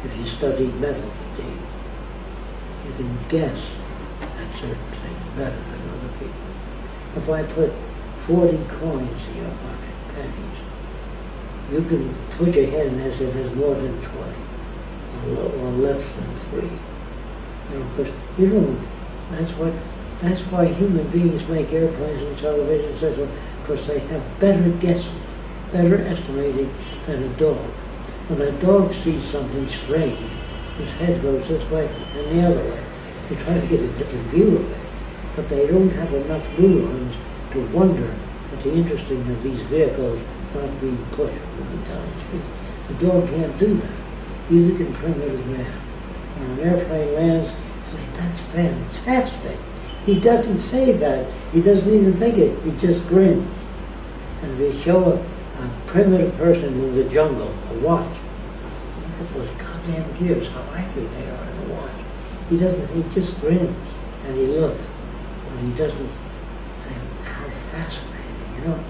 if you study metal fatigue. You can guess at certain things better than other people. If I put 40 coins in your pocket, pennies, you can put your hand and say there's more than 20 or less than 3. You know, because you don't, that's why human beings make airplanes and television sets, because they have better guessing, better estimating than a dog. When a dog sees something strange, his head goes this way and the other way. They try to get a different view of it, but they don't have enough neurons to wonder at the interesting of these vehicles not being pushed moving down the street. The dog can't do that. Neither can primitive man. When an airplane lands, you say, that's fantastic. He doesn't say that. He doesn't even think it. He just grins. And they show a primitive person in the jungle a watch. Look at those goddamn gears, how accurate they are in a watch. He doesn't, he just grins and he looks. But he doesn't say, how fascinating, you know.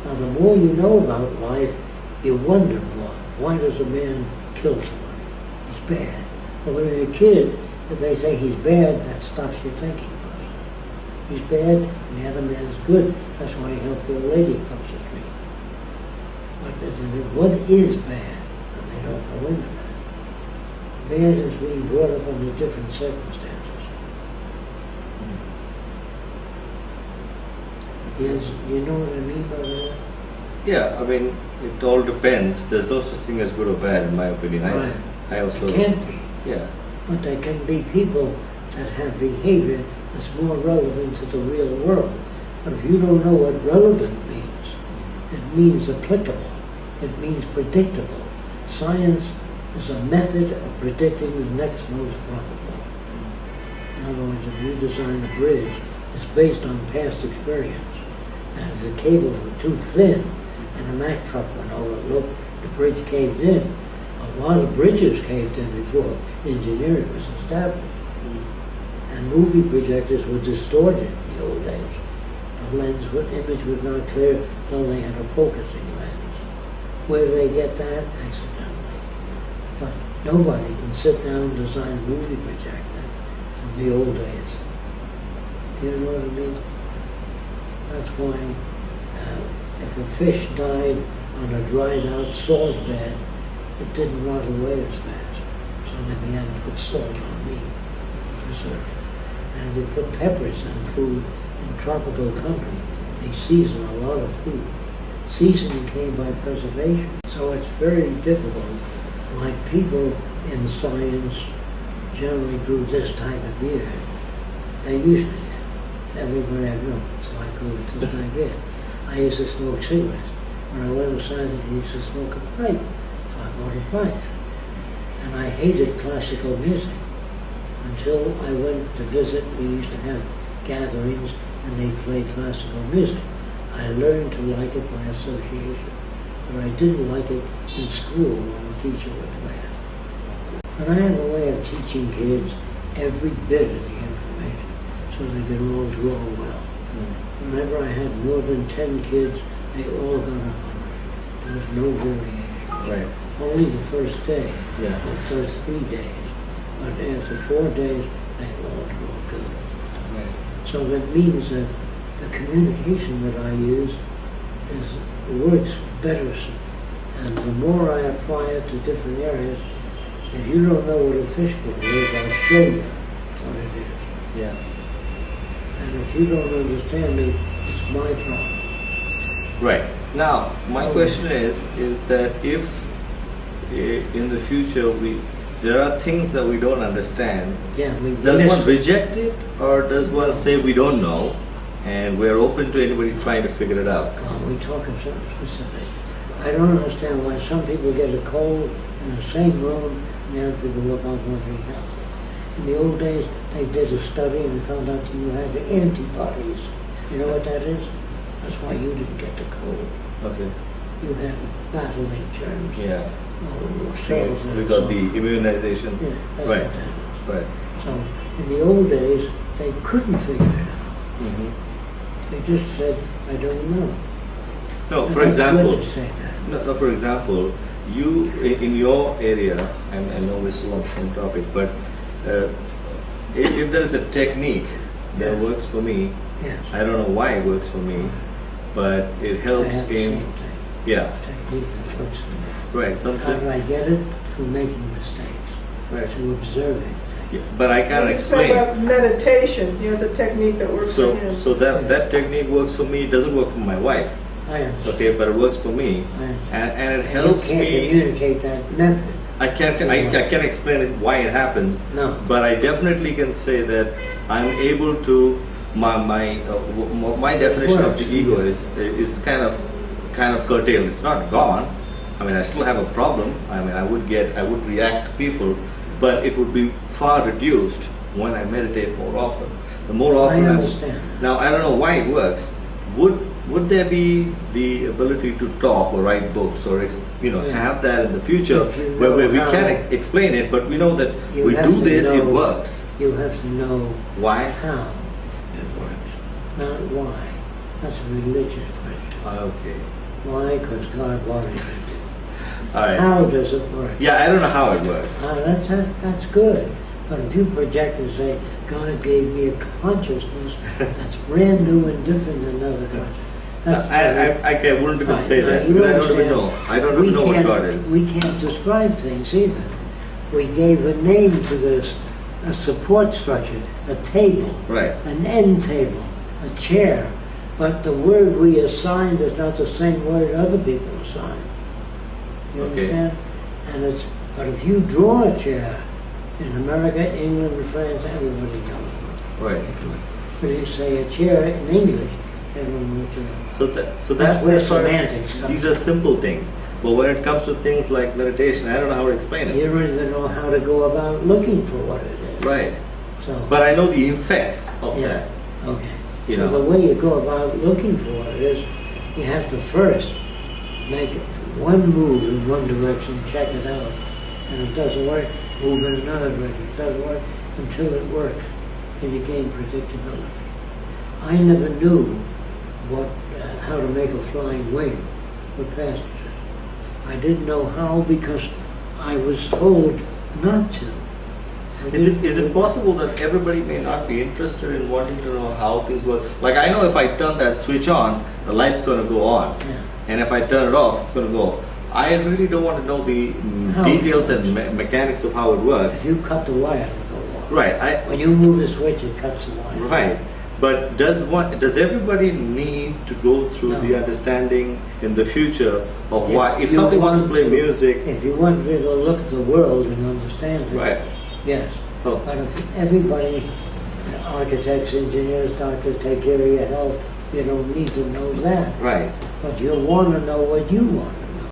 Now the more you know about life, you wonder more. Why does a man kill somebody? He's bad. But when you're a kid, if they say he's bad, that stops your thinking. He's bad and the other man's good. That's why he helped the old lady across the street. What is bad? And they don't go into that. Bad is being brought up under different circumstances. Yes, you know what I mean by that? Yeah, I mean, it all depends. There's no such thing as good or bad, in my opinion. Right. I also... It can't be. Yeah. But there can be people that have behavior that's more relevant to the real world. But if you don't know what relevant means, it means applicable. It means predictable. Science is a method of predicting the next most probable. In other words, if you design a bridge, it's based on past experience. And if the cables were too thin and a Mack truck went over, look, the bridge caved in. A lot of bridges caved in before engineering was established. And movie projectors were distorted in the old days. The image was not clear, though they had a focusing lens. Where did they get that? Accidentally. But nobody can sit down and design a movie projector from the old days. Do you know what I mean? That's why if a fish died on a dried out salt bed, it didn't rot away as fast. So they began to put salt on meat to preserve it. And we put peppers in food in tropical country. They season a lot of food. Seasoning came by preservation. So it's very difficult. Like people in science generally grew this type of beard. They usually did. Everybody I know. So I grew it this type of beard. I used to smoke cigarettes. When I went to science, I used to smoke a pipe. So I bought a pipe. And I hated classical music. Until I went to visit, we used to have gatherings and they played classical music. I learned to like it by association, but I didn't like it in school when the teacher would play it. But I have a way of teaching kids every bit of the information so they can all draw well. Whenever I had more than 10 kids, they all got 100. There was no variation. Right. Only the first day, Yeah. the first 3 days. But after 4 days, they all draw good. Right. So that means that the communication that I use works better. And the more I apply it to different areas, if you don't know what a fish gill is, I'll show you what it is. Yeah. And if you don't understand me, it's my problem. Right. Now, my question is that if in the future there are things that we don't understand, does one reject it or does one say we don't know and we're open to anybody trying to figure it out? Well, we talk of something specific. I don't understand why some people get a cold in the same room and the other people look out for everything else. In the old days, they did a study and found out that you had the antibodies. You know what that is? That's why you didn't get the cold. Okay. You had battling germs. Yeah. Cells We got the immunization. Yeah, that's Right. what that is. Right. So in the old days, they couldn't figure it out. Mm-hmm. They just said, I don't know. No, And for that's example. good to say that. No, for example, in your area, and I know we're still on the same topic, but if there is a technique that Yeah. works for me, Yes. I don't know why it works for me, but it I helps have the in, same yeah, technique that works for me. right, How did something, I get it? Through making mistakes, right. through observing. Yeah, but I can't He's talking explain. about meditation. He has a technique that works for him. So that technique works for me. It doesn't work for my wife, I understand. okay, but it works for me, I understand. and it And helps you can't me. communicate that method. I can't explain it why it happens, No. but I definitely can say that I'm able to. My definition of the ego is kind of curtailed. It's not gone. I mean, I still have a problem. I mean, I would react to people, but it would be far reduced when I meditate more often. The more often I understand. Now, I don't know why it works. Would there be the ability to talk or write books or Yeah. have that in the future If you where know we how- can explain it, but we know that You we have do to this, it know- works. You have to know Why? how it works, not why. That's a religious question. Okay. Why? Because God wanted it to do. All right. How does it work? Yeah, I don't know how it works. That's good. But if you project and say, God gave me a consciousness that's brand new and different than another consciousness. I wouldn't even say that. You Because I don't even understand. know. I don't even know what can't- God is. We can't describe things either. We gave a name to this, a support structure, a table, Right. an end table, a chair. But the word we assigned is not the same word other people assign. You Okay. understand? But if you draw a chair in America, England, France, everybody knows what Right. you're doing. But if you say a chair in English, everyone knows what you're doing. So That's that's where as far as semantics comes these are simple things. But when it comes to things like meditation, I don't know how to explain You it. don't even know how to go about looking for what it is. Right. So, But I know the effects of yeah, that. okay. You So know. the way you go about looking for what it is, you have to first make one move in one direction, check it out, and it doesn't work, move in another direction. It doesn't work until it works, and you gain predictability. I never knew how to make a flying wing with passengers. I didn't know how because I was told not to. Is it possible that everybody may not be interested in wanting to know how things work? Like I know if I turn that switch on, the light's going to go on, Yeah. and if I turn it off, it's going to go off. I really don't want to know the How it details and works. mechanics of how it works. If you cut the wire, it'll go off. Right. When you move the switch, it cuts the wire. Right. But does everybody need to go through No. the understanding in the future of why? If you somebody wants to want play music, If you want to be able to look at the world and understand it, right? yes. Oh. But if everybody, architects, engineers, doctors, take care of your health, you don't need to know that. Right. But you'll want to know what you want to